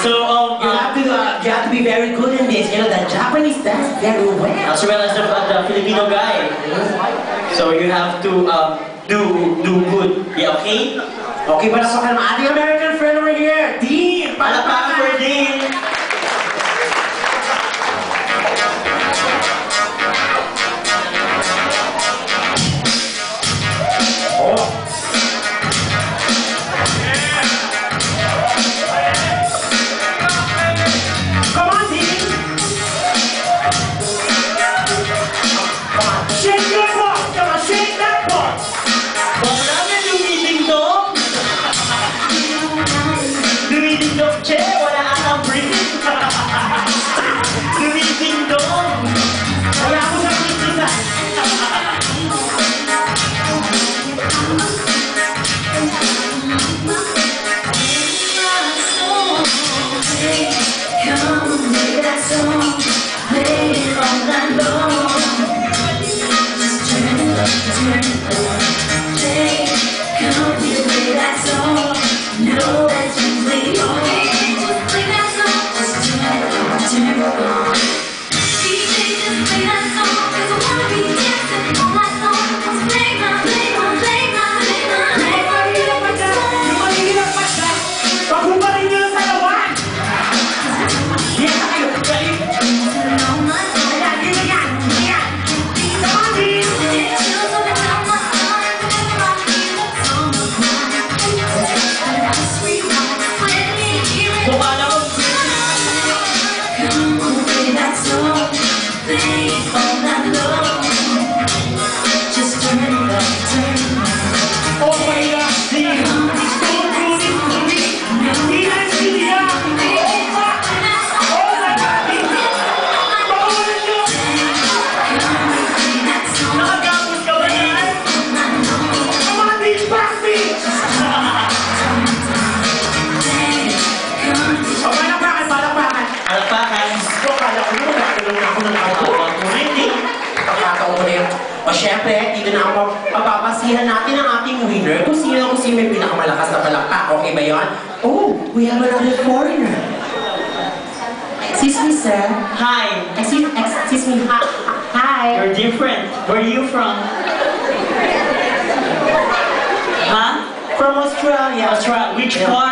So, You have to be very good in this. You know, the Japanese dance very well. as well as the Filipino guy. So you have to do good. Yeah, okay? Okay, palapakan ang ating American friend over here. Dean! Palakpakan for Dean! Come on, Dean! Come on, shake your butt! Come on, shake that butt! Wala na dumiding-dong! Dumiding-dong, che! Wala atang breathing! Dumiding-dong! Kaya ako sa prinsesa! O syempre, dito na ako papapasihan natin ang ating winner kung sino may pinakamalakas na palakpak. Okay ba yun? Oh, we have another foreigner. Excuse me, sir. Hi! Excuse me, hi. You're different. Where are you from? Huh? From Australia. Australia. Which part?